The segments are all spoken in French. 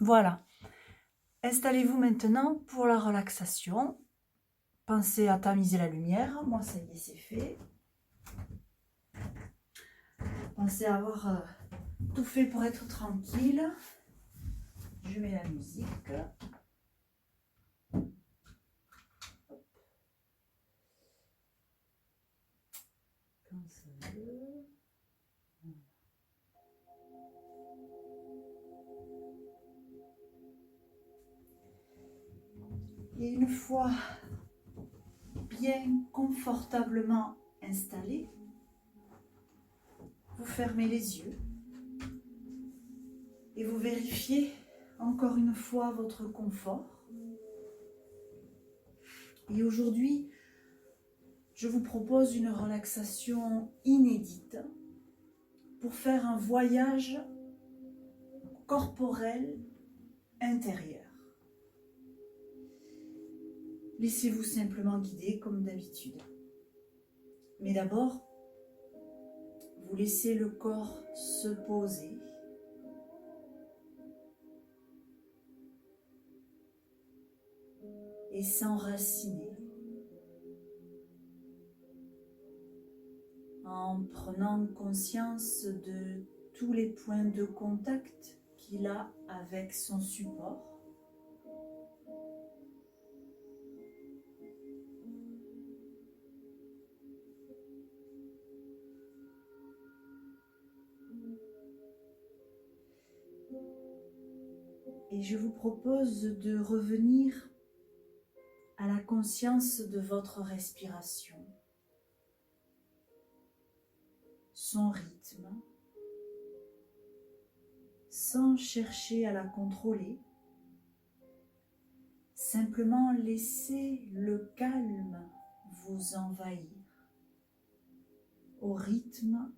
Voilà. Installez-vous maintenant pour la relaxation. Pensez à tamiser la lumière. Moi, ça y est, c'est fait. Pensez à avoir tout fait pour être tranquille. Je mets la musique. Comme ça veut. Et une fois bien confortablement installé, vous fermez les yeux et vous vérifiez encore une fois votre confort. Et aujourd'hui, je vous propose une relaxation inédite pour faire un voyage corporel intérieur. Laissez-vous simplement guider comme d'habitude. Mais d'abord, vous laissez le corps se poser. Et s'enraciner en prenant conscience de tous les points de contact qu'il a avec son support. Et je vous propose de revenir à la conscience de votre respiration, son rythme, sans chercher à la contrôler. Simplement laissez le calme vous envahir au rythme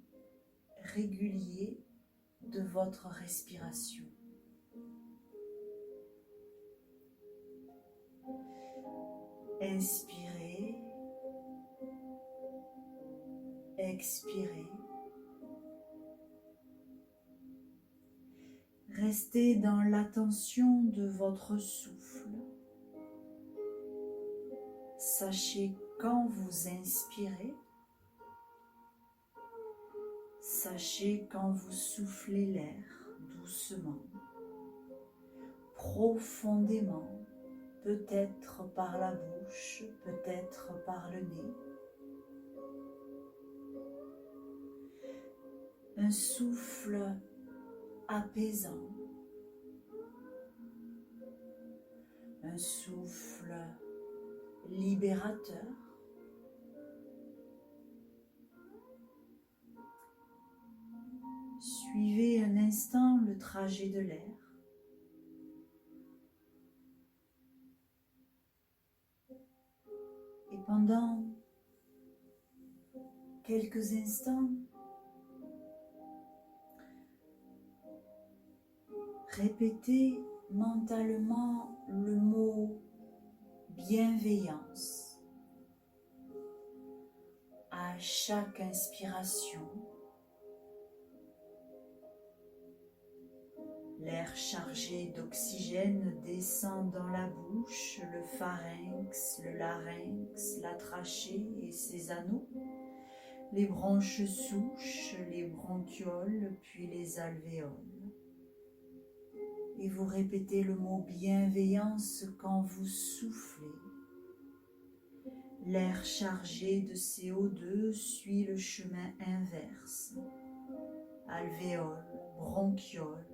régulier de votre respiration. Inspirez, expirez. Restez dans l'attention de votre souffle. Sachez quand vous inspirez, sachez quand vous soufflez l'air doucement, profondément, peut-être par la bouche, peut-être par le nez. Un souffle apaisant, un souffle libérateur. Suivez un instant le trajet de l'air. Et pendant quelques instants, répétez mentalement le mot bienveillance à chaque inspiration. L'air chargé d'oxygène descend dans la bouche, le pharynx, le larynx, la trachée et ses anneaux, les bronches souches, les bronchioles, puis les alvéoles. Et vous répétez le mot bienveillance quand vous soufflez. L'air chargé de CO2 suit le chemin inverse. Alvéoles, bronchioles,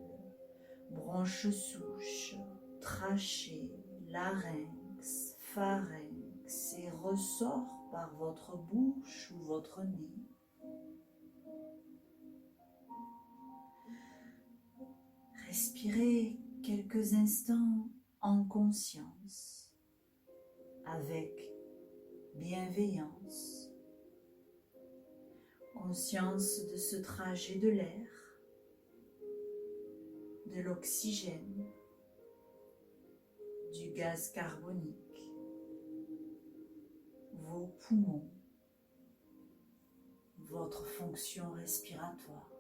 bronches souches, trachée, larynx, pharynx et ressort par votre bouche ou votre nez. Respirez quelques instants en conscience, avec bienveillance, conscience de ce trajet de l'air, de l'oxygène, du gaz carbonique, vos poumons, votre fonction respiratoire.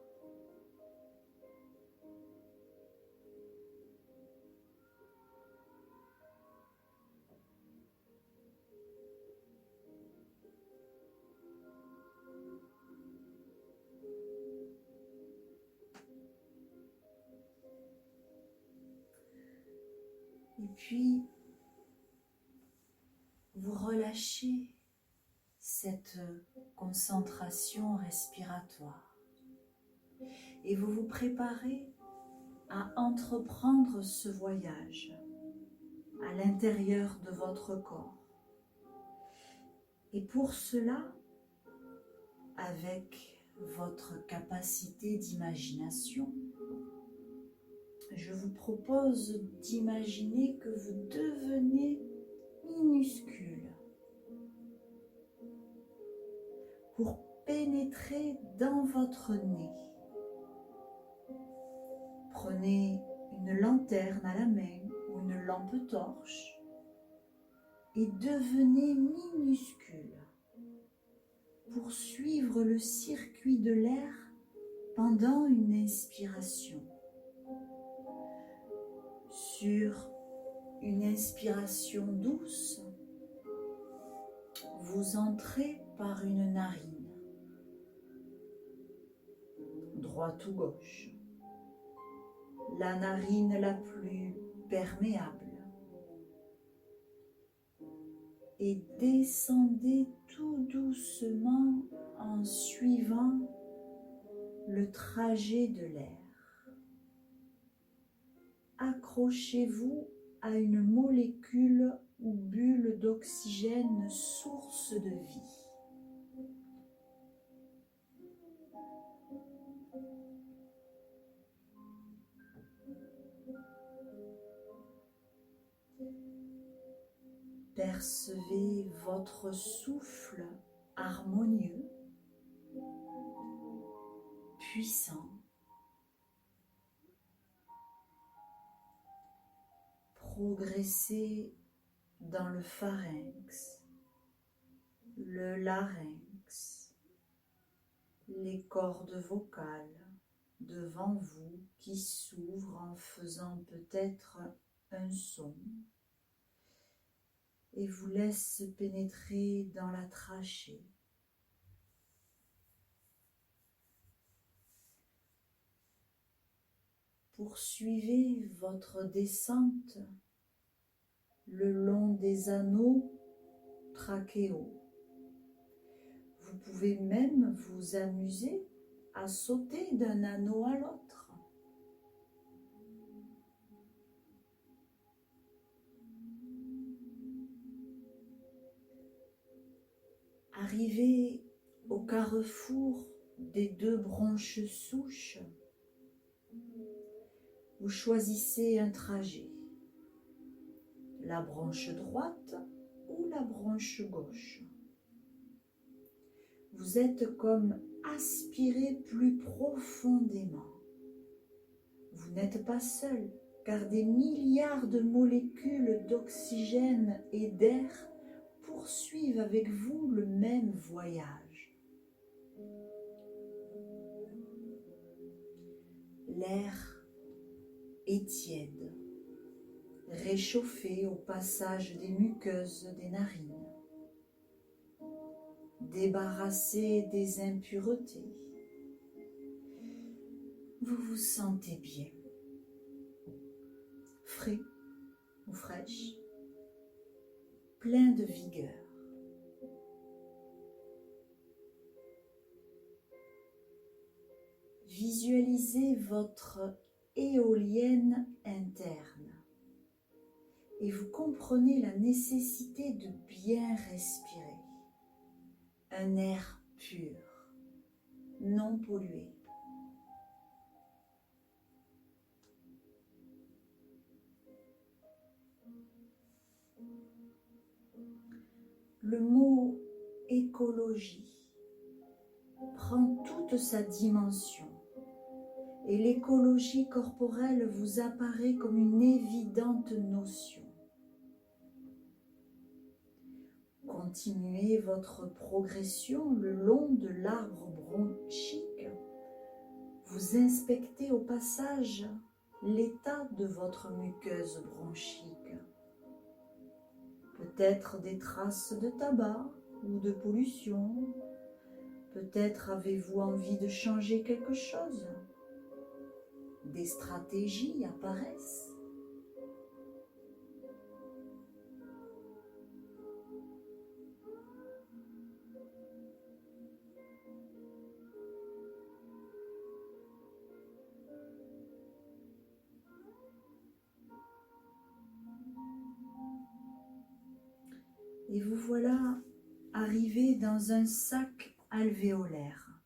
Et puis, vous relâchez cette concentration respiratoire et vous vous préparez à entreprendre ce voyage à l'intérieur de votre corps. Et pour cela, avec votre capacité d'imagination, je vous propose d'imaginer que vous devenez minuscule pour pénétrer dans votre nez. Prenez une lanterne à la main ou une lampe torche et devenez minuscule pour suivre le circuit de l'air pendant une inspiration. Sur une inspiration douce, vous entrez par une narine, droite ou gauche, la narine la plus perméable, et descendez tout doucement en suivant le trajet de l'air. Accrochez-vous à une molécule ou bulle d'oxygène, source de vie. Percevez votre souffle harmonieux, puissant, progressez dans le pharynx, le larynx, les cordes vocales devant vous qui s'ouvrent en faisant peut-être un son et vous laissent pénétrer dans la trachée. Poursuivez votre descente le long des anneaux trachéaux. Vous pouvez même vous amuser à sauter d'un anneau à l'autre. Arrivez au carrefour des deux branches souches. Vous choisissez un trajet, la branche droite ou la branche gauche. Vous êtes comme aspiré plus profondément. Vous n'êtes pas seul, car des milliards de molécules d'oxygène et d'air poursuivent avec vous le même voyage. L'air est tiède, réchauffé au passage des muqueuses des narines, débarrassé des impuretés. Vous vous sentez bien, frais ou fraîche, plein de vigueur. Visualisez votre éolienne interne et vous comprenez la nécessité de bien respirer. Un air pur, non pollué. Le mot écologie prend toute sa dimension et l'écologie corporelle vous apparaît comme une évidente notion. Continuez votre progression le long de l'arbre bronchique. Vous inspectez au passage l'état de votre muqueuse bronchique. Peut-être des traces de tabac ou de pollution. Peut-être avez-vous envie de changer quelque chose. Des stratégies apparaissent. Et vous voilà arrivé dans un sac alvéolaire.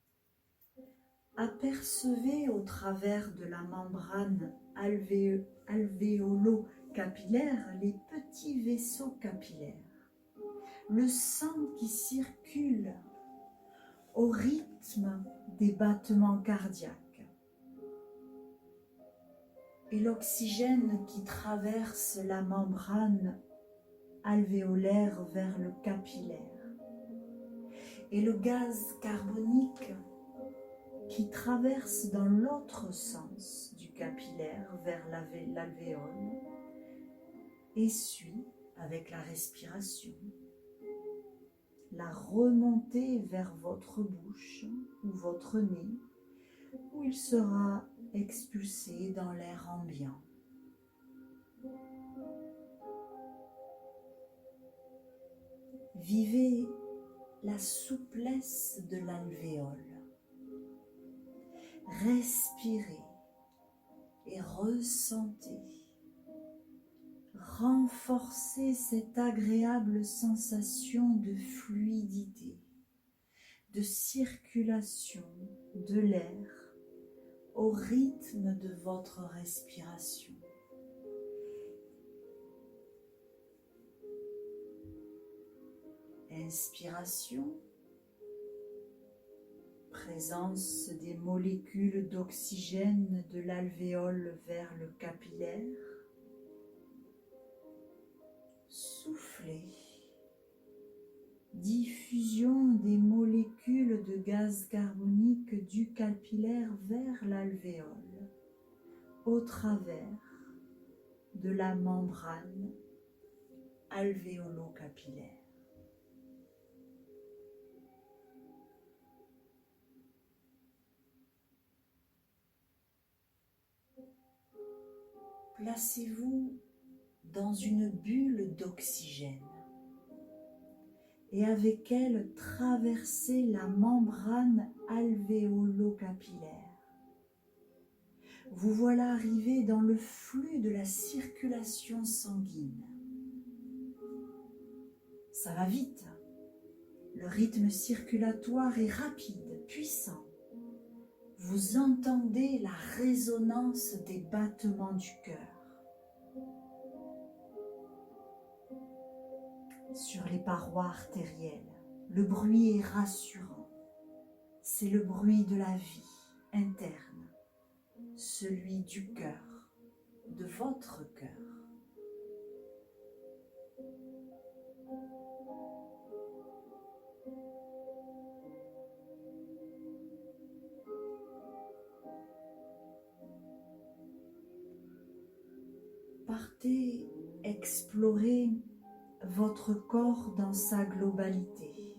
Apercevez au travers de la membrane alvéolo-capillaire les petits vaisseaux capillaires. Le sang qui circule au rythme des battements cardiaques et l'oxygène qui traverse la membrane alvéolaire vers le capillaire et le gaz carbonique qui traverse dans l'autre sens du capillaire vers l'alvéole et suit avec la respiration la remontée vers votre bouche ou votre nez où il sera expulsé dans l'air ambiant. Vivez la souplesse de l'alvéole. Respirez et ressentez. Renforcez cette agréable sensation de fluidité, de circulation de l'air au rythme de votre respiration. Inspiration, présence des molécules d'oxygène de l'alvéole vers le capillaire. Soufflez, diffusion des molécules de gaz carbonique du capillaire vers l'alvéole au travers de la membrane alvéolo-capillaire. Placez-vous dans une bulle d'oxygène et avec elle traversez la membrane alvéolo-capillaire. Vous voilà arrivé dans le flux de la circulation sanguine. Ça va vite. Le rythme circulatoire est rapide, puissant. Vous entendez la résonance des battements du cœur sur les parois artérielles. Le bruit est rassurant. C'est le bruit de la vie interne, celui du cœur, de votre cœur. Partez explorer votre corps dans sa globalité.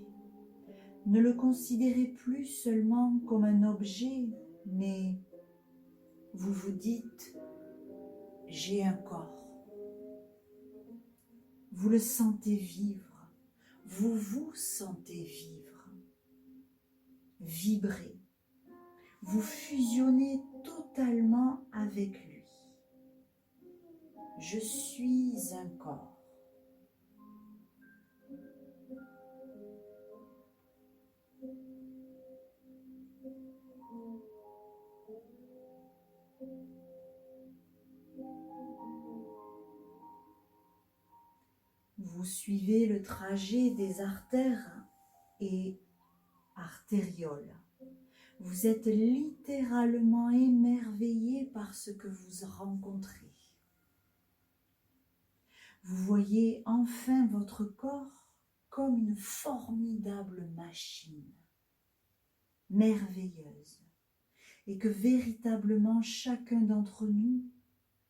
Ne le considérez plus seulement comme un objet, mais vous vous dites « j'ai un corps ». Vous le sentez vivre, vous vous sentez vivre, vibrer. Vous fusionnez totalement avec lui. Je suis un corps. Vous suivez le trajet des artères et artérioles. Vous êtes littéralement émerveillé par ce que vous rencontrez. Vous voyez enfin votre corps comme une formidable machine, merveilleuse, et que véritablement chacun d'entre nous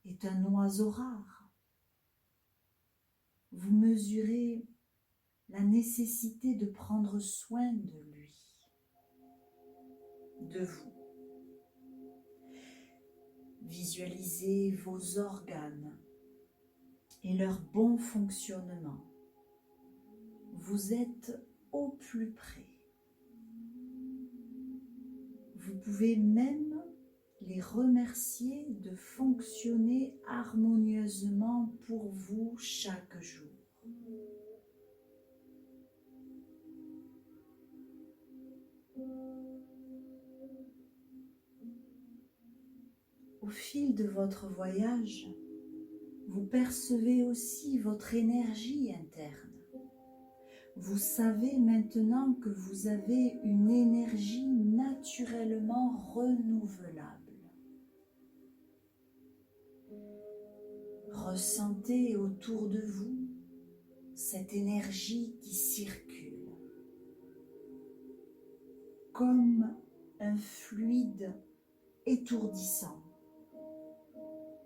est un oiseau rare. Vous mesurez la nécessité de prendre soin de lui, de vous. Visualisez vos organes et leur bon fonctionnement. Vous êtes au plus près. Vous pouvez même les remercier de fonctionner harmonieusement pour vous chaque jour. fil de votre voyage, vous percevez aussi votre énergie interne. Vous savez maintenant que vous avez une énergie naturellement renouvelable. Ressentez autour de vous cette énergie qui circule comme un fluide étourdissant,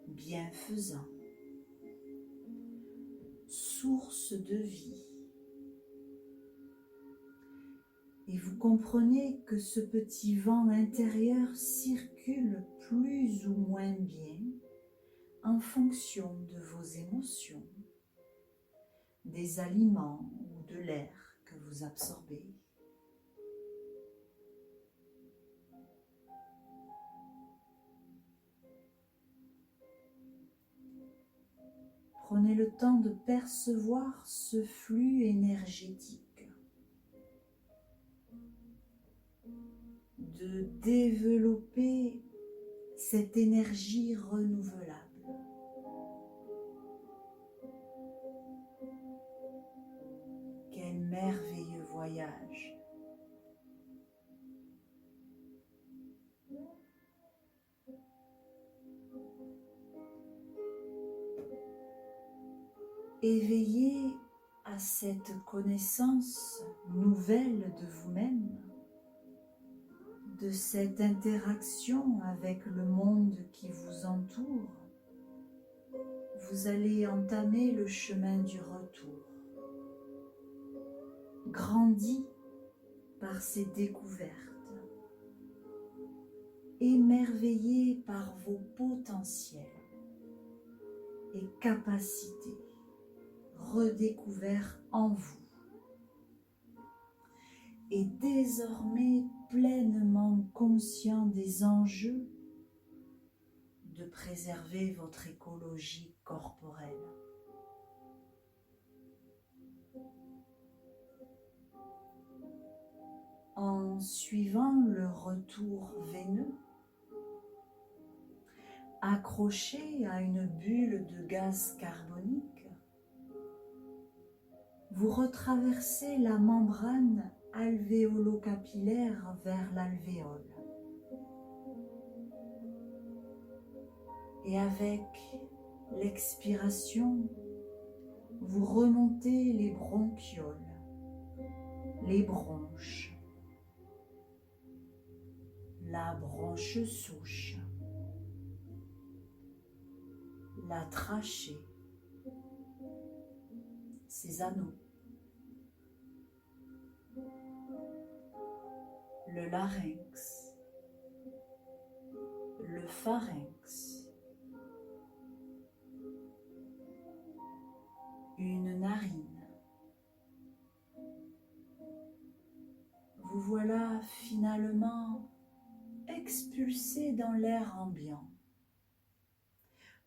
bienfaisant, source de vie. Et vous comprenez que ce petit vent intérieur circule plus ou moins bien en fonction de vos émotions, des aliments ou de l'air que vous absorbez. Prenez le temps de percevoir ce flux énergétique, de développer cette énergie renouvelable. Quel merveilleux voyage! Éveillez à cette connaissance nouvelle de vous-même, de cette interaction avec le monde qui vous entoure. Vous allez entamer le chemin du retour, grandi par ces découvertes, émerveillé par vos potentiels et capacités redécouverts en vous, et désormais pleinement conscient des enjeux de préserver votre écologie corporelle. En suivant le retour veineux, accroché à une bulle de gaz carbonique, vous retraversez la membrane alvéolo-capillaire vers l'alvéole. Et avec l'expiration, vous remontez les bronchioles, les bronches, la bronche souche, la trachée, ses anneaux, le larynx, le pharynx, une narine. Vous voilà finalement expulsé dans l'air ambiant.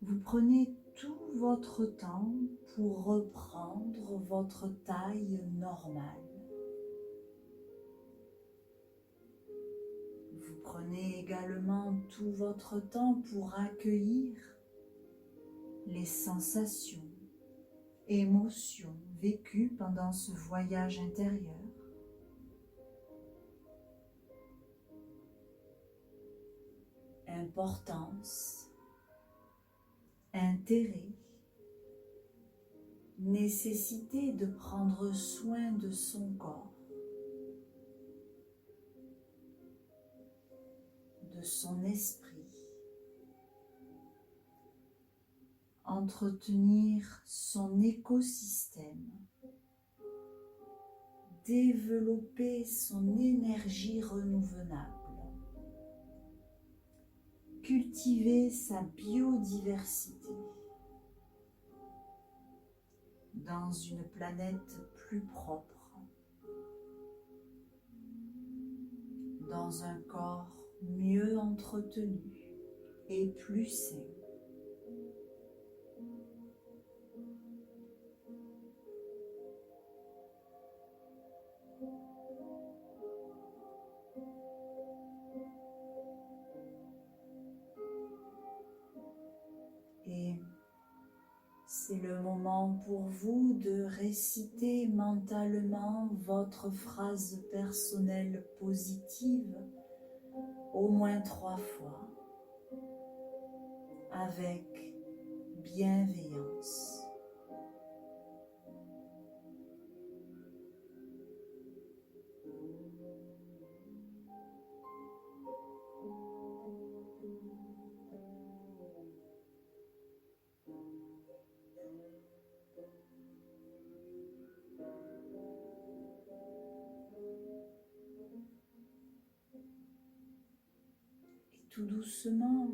Vous prenez tout votre temps pour reprendre votre taille normale. Vous prenez également tout votre temps pour accueillir les sensations, émotions vécues pendant ce voyage intérieur. Importance, intérêt, nécessité de prendre soin de son corps, de son esprit, entretenir son écosystème, développer son énergie renouvelable, cultiver sa biodiversité dans une planète plus propre, dans un corps mieux entretenu et plus sain. C'est le moment pour vous de réciter mentalement votre phrase personnelle positive au moins 3 fois avec bienveillance. Tout doucement,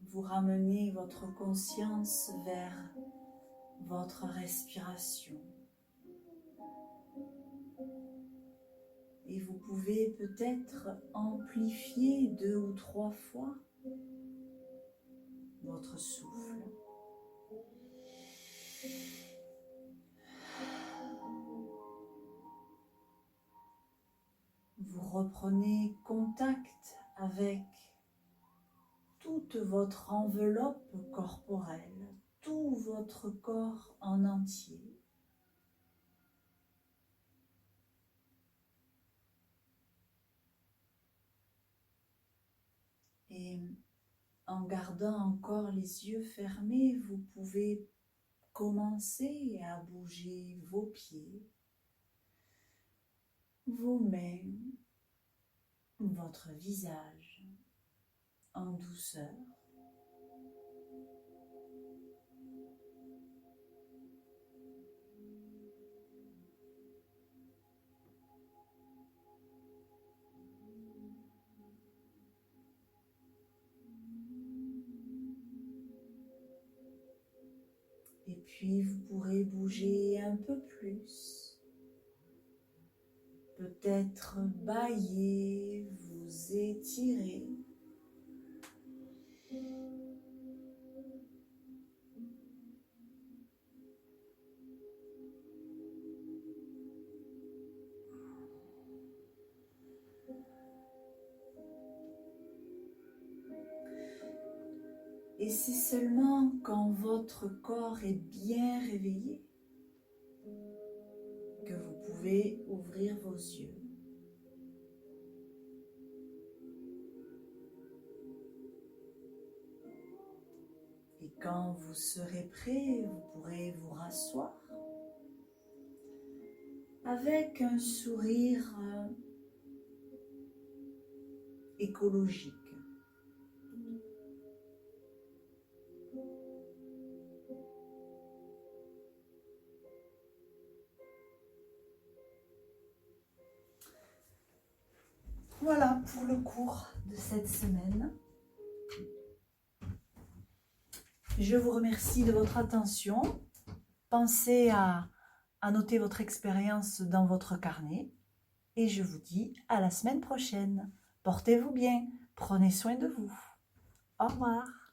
vous ramenez votre conscience vers votre respiration. Et vous pouvez peut-être amplifier 2 ou 3 fois votre souffle. Vous reprenez contact avec toute votre enveloppe corporelle, tout votre corps en entier. Et en gardant encore les yeux fermés, vous pouvez commencer à bouger vos pieds, vos mains, votre visage en douceur. Et puis vous pourrez bouger un peu plus. Peut-être bâiller, vous étirer. Et c'est seulement quand votre corps est bien réveillé que vous pouvez ouvrir vos yeux. Et quand vous serez prêt, vous pourrez vous rasseoir avec un sourire écologique. Voilà pour le cours de cette semaine. Je vous remercie de votre attention. Pensez à noter votre expérience dans votre carnet. Et je vous dis à la semaine prochaine. Portez-vous bien. Prenez soin de vous. Au revoir.